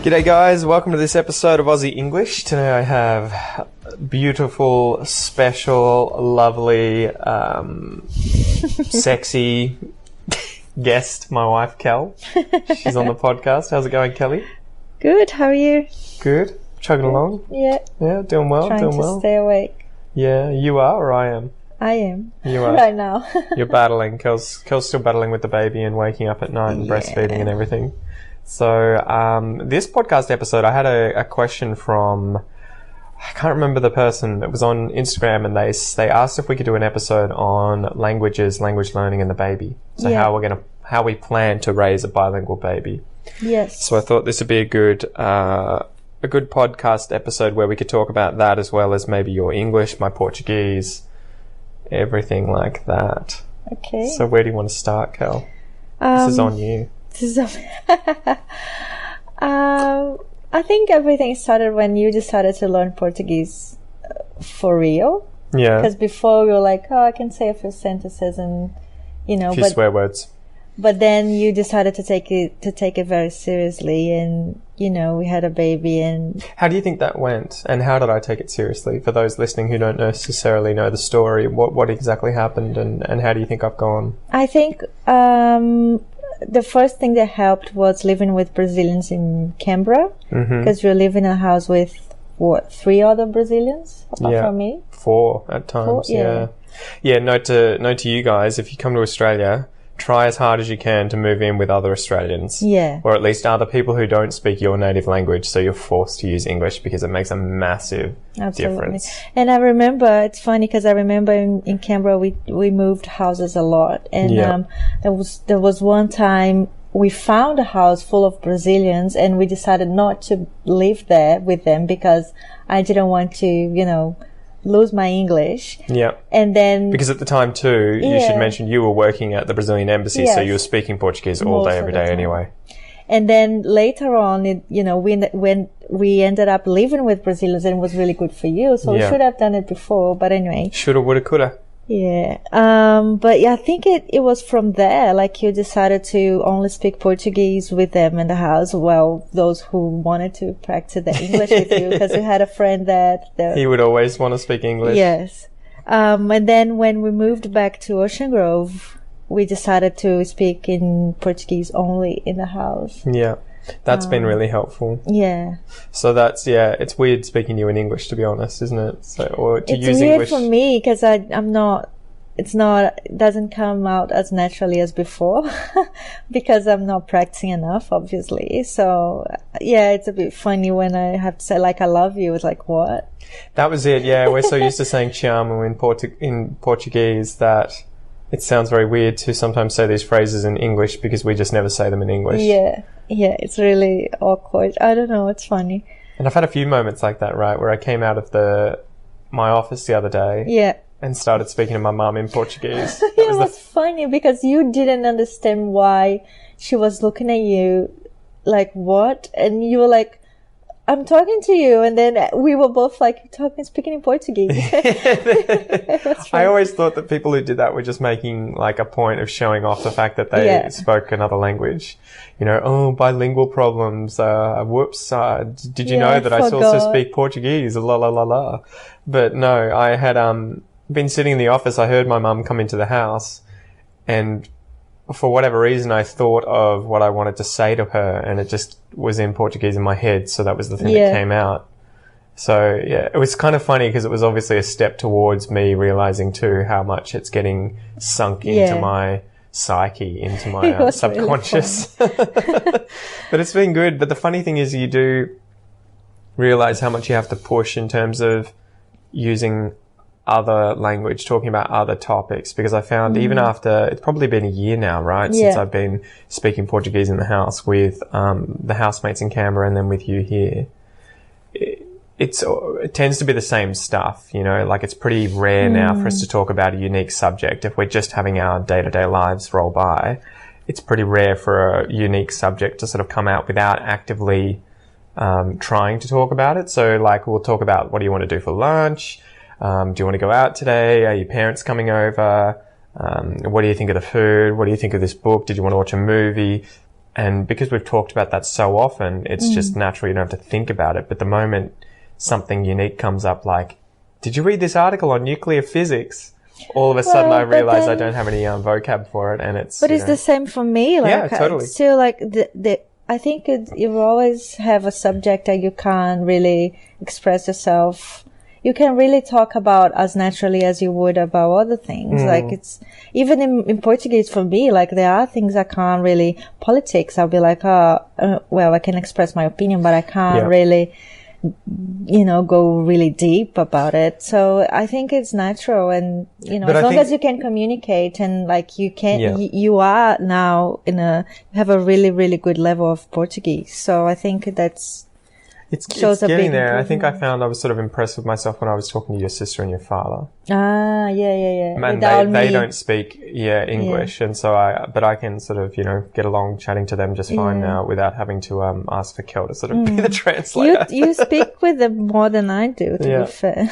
G'day guys, welcome to this episode of Aussie English. Today I have beautiful, special, lovely, sexy guest, my wife Kel. She's on the podcast. How's it going, Kelly? Good, how are you? Good. Chugging along? Yeah. Yeah, doing well, Trying doing to well. stay awake. Yeah, you are or I am? I am. You are. Right now. You're battling. Kel's still battling with the baby and waking up at night and breastfeeding and everything. So, this podcast episode, I had a question from, I can't remember the person. It was on Instagram, and they asked if we could do an episode on languages, language learning, and the baby. So how we plan to raise a bilingual baby. Yes. So I thought this would be a good podcast episode where we could talk about that, as well as maybe your English, my Portuguese, everything like that. Okay. So where do you want to start, Kel? This is on you. I think everything started when you decided to learn Portuguese for real. Yeah. Because before we were like, oh, I can say a few sentences and, a few swear words. But then you decided to take it very seriously, and we had a baby. And how do you think that went? And how did I take it seriously? For those listening who don't necessarily know the story, what exactly happened, and how do you think I've gone? I think the first thing that helped was living with Brazilians in Canberra, because we live in a house with 3 other Brazilians apart from me. 4 at times. 4, yeah. Note to you guys: if you come to Australia, try as hard as you can to move in with other Australians. Yeah. Or at least other people who don't speak your native language, so you're forced to use English because it makes a massive difference. And I remember, it's funny because I remember in Canberra we moved houses a lot. And there was one time we found a house full of Brazilians, and we decided not to live there with them because I didn't want to, lose my English. Yeah. And then because at the time too, you should mention you were working at the Brazilian embassy, so you were speaking Portuguese all day, every day anyway. And then later on, when we ended up living with Brazilians, and it was really good for you. So we should have done it before, but anyway. Shoulda, woulda, coulda. Yeah. But yeah, I think it was from there, like you decided to only speak Portuguese with them in the house. Well, those who wanted to practice the English with you, because you had a friend that he would always want to speak English. Yes. And then when we moved back to Ocean Grove, we decided to speak in Portuguese only in the house. Yeah. That's been really helpful. Yeah. So it's weird speaking to you in English, to be honest, isn't it? It's weird for me because it doesn't come out as naturally as before because I'm not practicing enough, obviously. So yeah, it's a bit funny when I have to say like, I love you. It's like, what? That was it. Yeah. We're so used to saying "te amo" in Portuguese that it sounds very weird to sometimes say these phrases in English because we just never say them in English. Yeah, it's really awkward. I don't know, it's funny. And I've had a few moments like that, right, where I came out of my office the other day and started speaking to my mum in Portuguese. It was funny because you didn't understand why she was looking at you like, what? And you were like, I'm talking to you, and then we were both like speaking in Portuguese. I always thought that people who did that were just making like a point of showing off the fact that they spoke another language. Bilingual problems. Whoops. Did you know that I also speak Portuguese? La la la la. But no, I had been sitting in the office. I heard my mum come into the house, and for whatever reason, I thought of what I wanted to say to her, and it just was in Portuguese in my head. So that was the thing that came out. So yeah, it was kind of funny because it was obviously a step towards me realizing too how much it's getting sunk into my psyche, into my subconscious. Really but it's been good. But the funny thing is you do realize how much you have to push in terms of using other language, talking about other topics, because I found even after, it's probably been a year now, right, since I've been speaking Portuguese in the house with the housemates in Canberra and then with you here, it tends to be the same stuff, like it's pretty rare now for us to talk about a unique subject. If we're just having our day-to-day lives roll by, it's pretty rare for a unique subject to sort of come out without actively trying to talk about it. So like we'll talk about, what do you want to do for lunch? Do you want to go out today? Are your parents coming over? What do you think of the food? What do you think of this book? Did you want to watch a movie? And because we've talked about that so often, it's just natural. You don't have to think about it. But the moment something unique comes up, like, did you read this article on nuclear physics? All of a sudden I realize I don't have any vocab for it, and it's... But it's the same for me. Like, yeah, totally. It's still like I think you always have a subject that you can't really express yourself. You can really talk about as naturally as you would about other things. Like it's, even in Portuguese for me, like there are things I can't really, politics, I'll be like, well, I can express my opinion, but I can't really, go really deep about it. So I think it's natural, and, as long as you can communicate and like you can, you are now you have a really, really good level of Portuguese. So I think it's getting there. I think I found I was sort of impressed with myself when I was talking to your sister and your father. Ah, yeah. And they don't speak, English. And so but I can sort of, get along chatting to them just fine now without having to, ask for Kel to sort of be the translator. You speak with them more than I do, to be fair.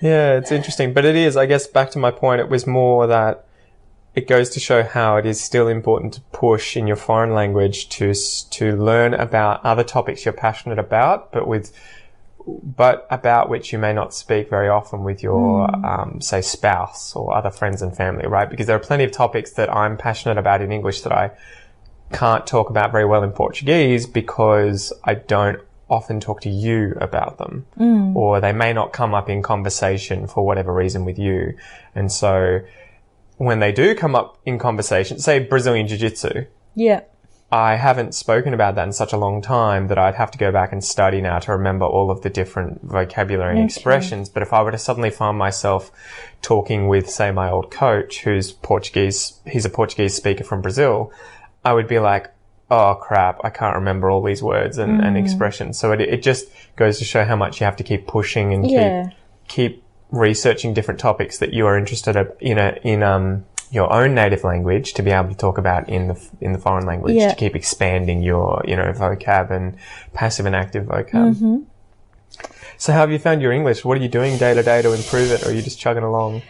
Yeah, it's interesting. But it is, I guess, back to my point, it was more that it goes to show how it is still important to push in your foreign language to learn about other topics you're passionate about, but about which you may not speak very often with your, say, spouse or other friends and family, right? Because there are plenty of topics that I'm passionate about in English that I can't talk about very well in Portuguese because I don't often talk to you about them, or they may not come up in conversation for whatever reason with you. And so when they do come up in conversation, say Brazilian Jiu-Jitsu. Yeah. I haven't spoken about that in such a long time that I'd have to go back and study now to remember all of the different vocabulary and expressions. But if I were to suddenly find myself talking with, say, my old coach, who's Portuguese, he's a Portuguese speaker from Brazil, I would be like, oh crap, I can't remember all these words and expressions. So it just goes to show how much you have to keep pushing and keep researching different topics that you are interested in your own native language to be able to talk about in the foreign language, to keep expanding your vocab and passive and active vocab. So how have you found your English? What are you doing day to day to improve it, or are you just chugging along?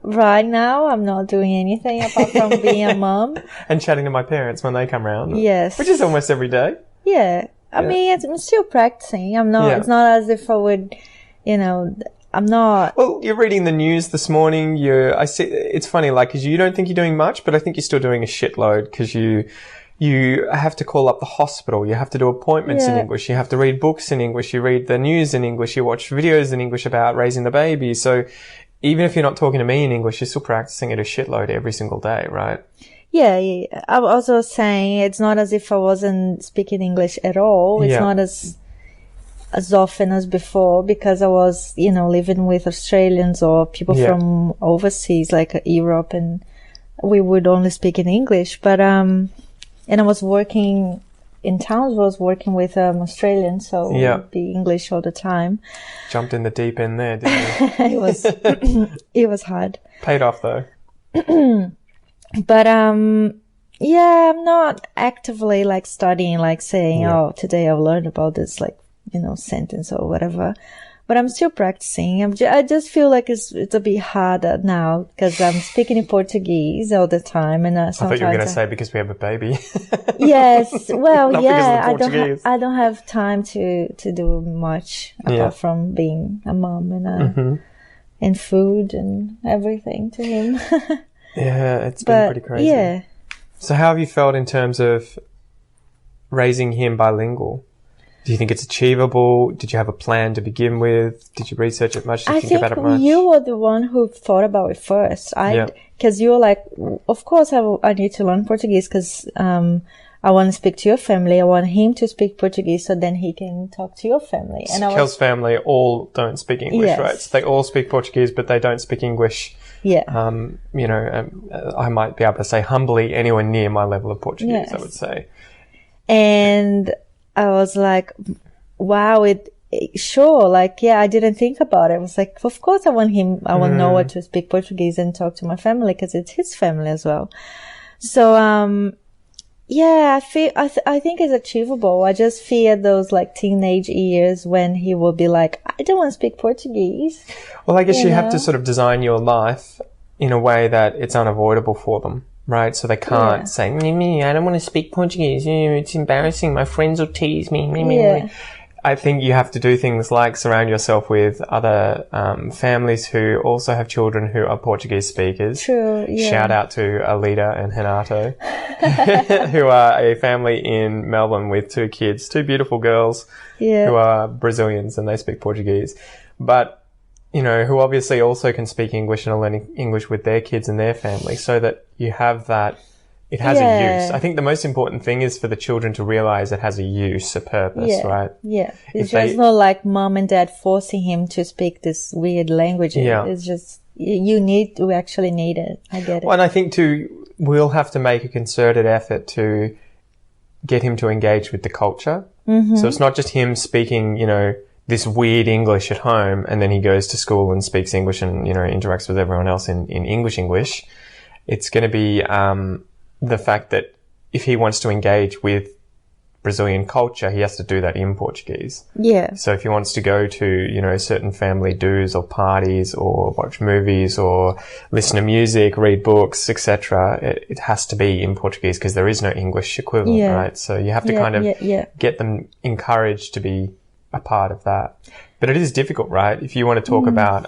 Right now I'm not doing anything apart from being a mom and chatting to my parents when they come around. Yes, which is almost every day. I mean, I'm still practicing. I'm not it's not as if I would, I'm not. Well, you're reading the news this morning. I see. It's funny, like, because you don't think you're doing much, but I think you're still doing a shitload because you have to call up the hospital. You have to do appointments in English. You have to read books in English. You read the news in English. You watch videos in English about raising the baby. So even if you're not talking to me in English, you're still practicing it a shitload every single day, right? Yeah. I was also saying it's not as if I wasn't speaking English at all. It's not as often as before because I was, living with Australians or people from overseas, like Europe, and we would only speak in English. But, and I was working in towns, I was working with Australians, so it would be English all the time. Jumped in the deep end there, didn't you? It was hard. Paid off though. But, I'm not actively like studying, like saying, oh, today I've learned about this, like, sentence or whatever, but I'm still practicing. I just feel like it's a bit harder now because I'm speaking in Portuguese all the time, and I thought you were going to say because we have a baby. Yes, well, I don't have time to do much apart from being a mom and food and everything to him. It's been pretty crazy. Yeah. So how have you felt in terms of raising him bilingual? Do you think it's achievable? Did you have a plan to begin with? Did you research it much? Did you think about it much? I think you were the one who thought about it first. Because you were like, of course I need to learn Portuguese because I want to speak to your family. I want him to speak Portuguese so then he can talk to your family. And Kel's family all don't speak English, right? So they all speak Portuguese, but they don't speak English. Yeah. I might be able to say humbly anywhere near my level of Portuguese, I would say. And I was like, wow, sure. Like, I didn't think about it. I was like, of course I want Noah to speak Portuguese and talk to my family because it's his family as well. So, I think it's achievable. I just fear those like teenage years when he will be like, I don't want to speak Portuguese. Well, I guess you have to sort of design your life in a way that it's unavoidable for them. right? So they can't say, me, I don't want to speak Portuguese. It's embarrassing. My friends will tease me. Me. I think you have to do things like surround yourself with other families who also have children who are Portuguese speakers. True, yeah. Shout out to Alida and Renato, who are a family in Melbourne with 2 kids, 2 beautiful girls who are Brazilians and they speak Portuguese. But, you know, who obviously also can speak English and are learning English with their kids and their family, so that you have that. It has a use. I think the most important thing is for the children to realize it has a use, a purpose, right? Yeah. It's just not like mom and dad forcing him to speak this weird language. Yeah. It's just, we actually need it. I get it. Well, and I think too, we'll have to make a concerted effort to get him to engage with the culture. Mm-hmm. So it's not just him speaking, you know, this weird English at home and then he goes to school and speaks English and, you know, interacts with everyone else in English. It's going to be, the fact that if he wants to engage with Brazilian culture, he has to do that in Portuguese. Yeah. So if he wants to go to, you know, certain family do's or parties or watch movies or listen to music, read books, etc., it has to be in Portuguese because there is no English equivalent, right? So you have to kind of get them encouraged to be a part of that. But it is difficult, right? If you want to talk about,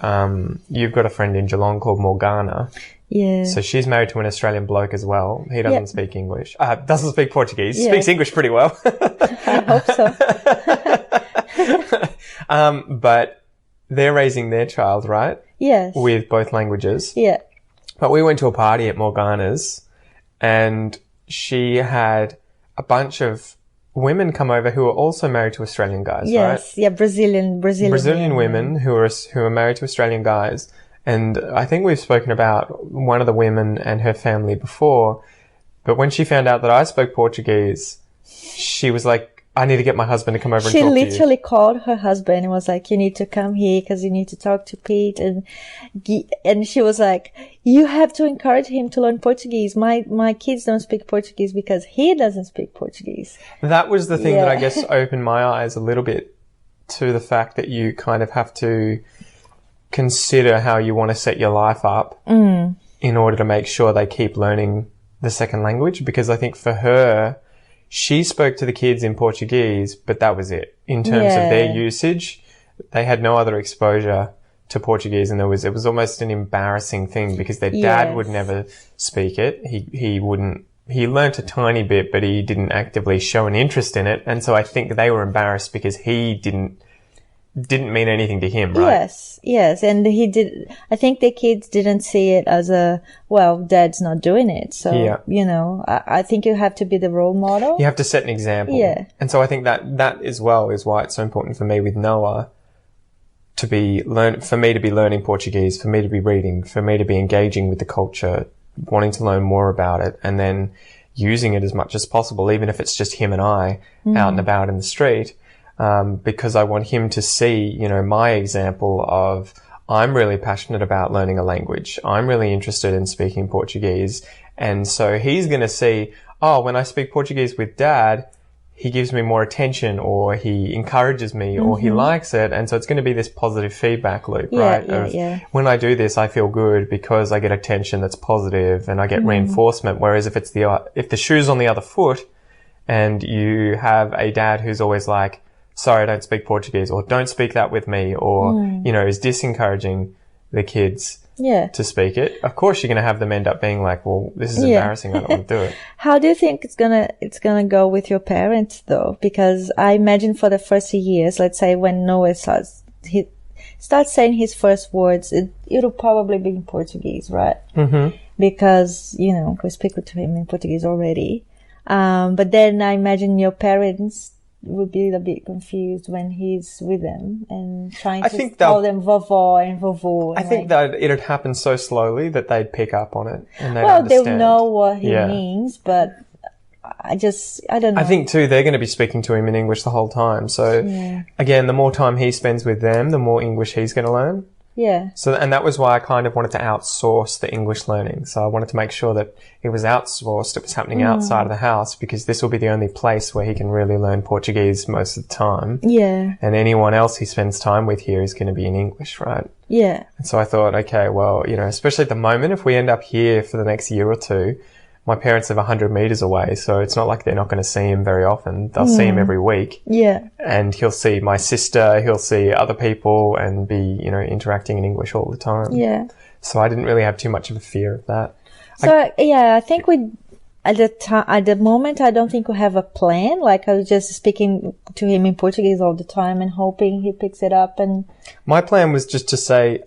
you've got a friend in Geelong called Morgana. Yeah. So she's married to an Australian bloke as well. He doesn't speak English. Doesn't speak Portuguese. Speaks English pretty well. I hope so. But they're raising their child, right? Yes. With both languages. Yeah. But we went to a party at Morgana's and she had a bunch of women come over who are also married to Australian guys, right? Yes. Yeah. Brazilian women who are married to Australian guys. And I think we've spoken about one of the women and her family before, but when she found out that I spoke Portuguese, she was like, I need to get my husband to come over and talk to you. She literally called her husband and was like, you need to come here because you need to talk to Pete. And she was like, you have to encourage him to learn Portuguese. My kids don't speak Portuguese because he doesn't speak Portuguese. That was the thing that I guess opened my eyes a little bit to the fact that you kind of have to consider how you want to set your life up in order to make sure they keep learning the second language. Because I think for her, she spoke to the kids in Portuguese, but that was it. In terms of their usage, they had no other exposure to Portuguese, and it was almost an embarrassing thing because their dad would never speak it. He wouldn't. He learnt a tiny bit, but he didn't actively show an interest in it. And so I think they were embarrassed because he didn't mean anything to him, right? Yes. And I think the kids didn't see it as dad's not doing it. So, you know, I think you have to be the role model. You have to set an example. Yeah. And so I think that as well is why it's so important for me with Noah for me to be learning Portuguese, for me to be reading, for me to be engaging with the culture, wanting to learn more about it, and then using it as much as possible, even if it's just him and I out and about in the street. Because I want him to see, you know, my example of I'm really passionate about learning a language. I'm really interested in speaking Portuguese. And so he's going to see, when I speak Portuguese with Dad, he gives me more attention or he encourages me or he likes it. And so it's going to be this positive feedback loop, right? When I do this, I feel good because I get attention that's positive and I get reinforcement. Whereas if the shoe's on the other foot and you have a dad who's always like, sorry, I don't speak Portuguese, or don't speak that with me, or, you know, is disencouraging the kids to speak it, of course you're going to have them end up being like, well, this is embarrassing, I don't want to do it. How do you think it's gonna go with your parents though? Because I imagine for the first few years, let's say when Noah starts saying his first words, it'll probably be in Portuguese, right? Mm-hmm. Because, you know, we speak to him in Portuguese already. But then I imagine your parents would be a bit confused when he's with them and trying to call them vovó and vovô. I think that it'd happen so slowly that they'd pick up on it and they'd understand. They'll know what he means, but I don't know. I think too, they're going to be speaking to him in English the whole time. So again, the more time he spends with them, the more English he's going to learn. Yeah. So, and that was why I kind of wanted to outsource the English learning. So I wanted to make sure that it was outsourced, it was happening outside of the house, because this will be the only place where he can really learn Portuguese most of the time. Yeah. And anyone else he spends time with here is going to be in English, right? Yeah. And so I thought, okay, well, you know, especially at the moment, if we end up here for the next year or two, my parents live 100 meters away, so it's not like they're not going to see him very often. They'll see him every week. Yeah. And he'll see my sister, he'll see other people and be, interacting in English all the time. Yeah. So I didn't really have too much of a fear of that. So, I think at the moment, I don't think we have a plan. Like, I was just speaking to him in Portuguese all the time and hoping he picks it up. And my plan was just to say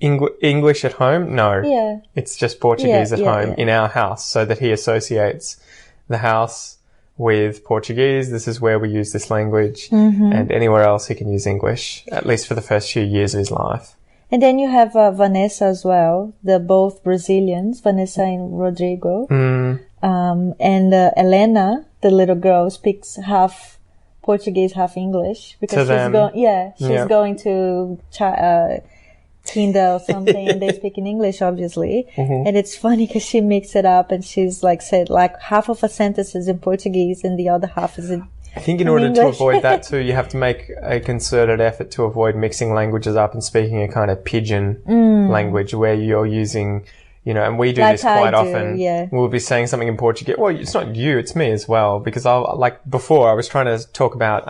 English at home. No. Yeah. It's just Portuguese at home in our house, so that he associates the house with Portuguese. This is where we use this language. And anywhere else he can use English, at least for the first few years of his life. And then you have Vanessa as well. They're both Brazilians, Vanessa and Rodrigo. And Elena, the little girl, speaks half Portuguese, half English because she's going to kinder or something, and they speak in English, obviously. And it's funny because she mixed it up, and she's said half of a sentence is in Portuguese and the other half is in I think in order to avoid that too, you have to make a concerted effort to avoid mixing languages up and speaking a kind of pidgin language where you're using, and we do this quite often. Yeah. We'll be saying something in Portuguese. Well, it's not you, it's me as well, because before I was trying to talk about,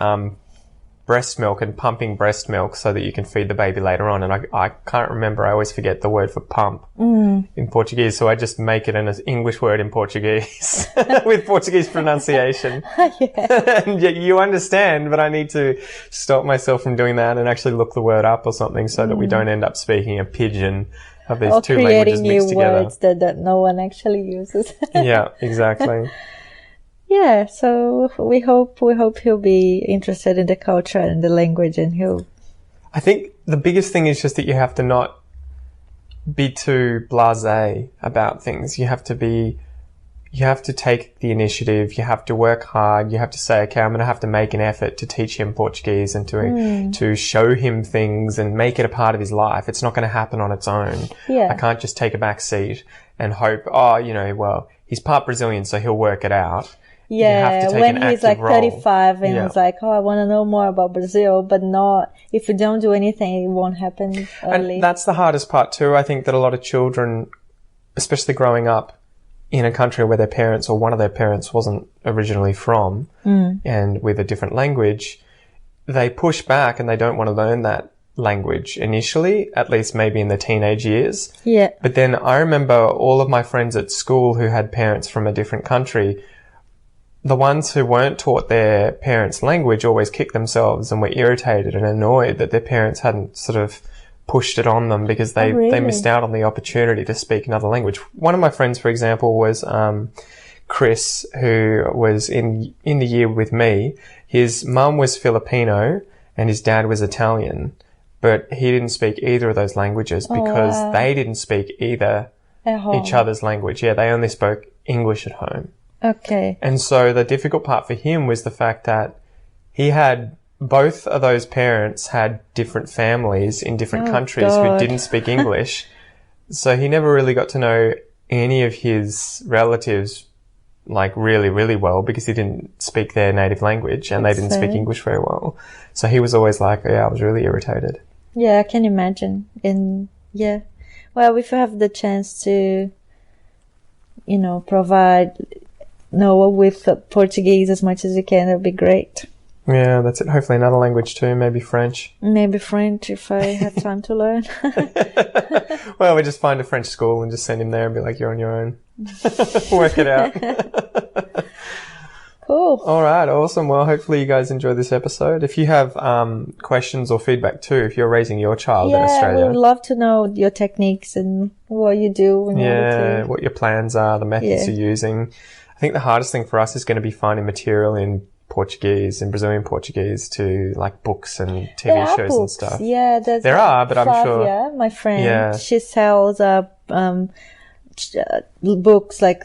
breast milk and pumping breast milk so that you can feed the baby later on. And I can't remember. I always forget the word for pump in Portuguese. So I just make it an English word in Portuguese with Portuguese pronunciation. And yet you understand, but I need to stop myself from doing that and actually look the word up or something so that we don't end up speaking a pidgin of these two languages mixed together. Creating new words that no one actually uses. Yeah, exactly. Yeah, so we hope he'll be interested in the culture and the language, and I think the biggest thing is just that you have to not be too blasé about things. You have to take the initiative. You have to work hard. You have to say, okay, I'm going to have to make an effort to teach him Portuguese and to show him things and make it a part of his life. It's not going to happen on its own. Yeah. I can't just take a back seat and hope, he's part Brazilian, so he'll work it out. Yeah, when he's 35 and he's like, I want to know more about Brazil, but not, if you don't do anything, it won't happen early. And that's the hardest part too. I think that a lot of children, especially growing up in a country where their parents or one of their parents wasn't originally from and with a different language, they push back and they don't want to learn that language initially, at least maybe in the teenage years. Yeah. But then I remember all of my friends at school who had parents from a different country, the ones who weren't taught their parents' language always kicked themselves and were irritated and annoyed that their parents hadn't sort of pushed it on them because they missed out on the opportunity to speak another language. One of my friends, for example, was Chris, who was in the year with me. His mum was Filipino and his dad was Italian, but he didn't speak either of those languages because they didn't speak either each other's language. Yeah, they only spoke English at home. Okay. And so the difficult part for him was the fact that he had both of those parents had different families in different countries who didn't speak English. So he never really got to know any of his relatives really, really well because he didn't speak their native language and they didn't speak English very well. So he was always I was really irritated. Yeah, I can imagine. And yeah, well, if you have the chance to, provide Noah with Portuguese as much as you can, that would be great. Yeah, that's it. Hopefully another language too, maybe French. Maybe French if I have time to learn. Well, we just find a French school and just send him there and be like, you're on your own. Work it out. Cool. All right, awesome. Well, hopefully you guys enjoyed this episode. If you have questions or feedback too, if you're raising your child in Australia. Yeah, we would love to know your techniques and what you do. What your plans are, the methods you're using. I think the hardest thing for us is going to be finding material in Portuguese and Brazilian Portuguese to books and TV shows and stuff. Yeah, there are, but I'm sure. Yeah, my friend, she sells books like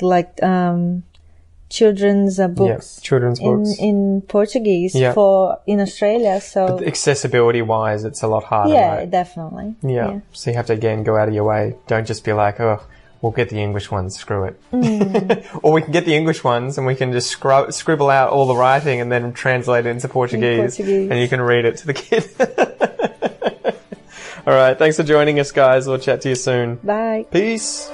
children's books. Yeah, children's books in Portuguese in Australia. So but accessibility wise, it's a lot harder. Yeah, right? Definitely. Yeah, so you have to again go out of your way. Don't just be like, we'll get the English ones, screw it. Or we can get the English ones and we can just scribble out all the writing and then translate it into Portuguese. And you can read it to the kid. All right, thanks for joining us, guys. We'll chat to you soon. Bye. Peace.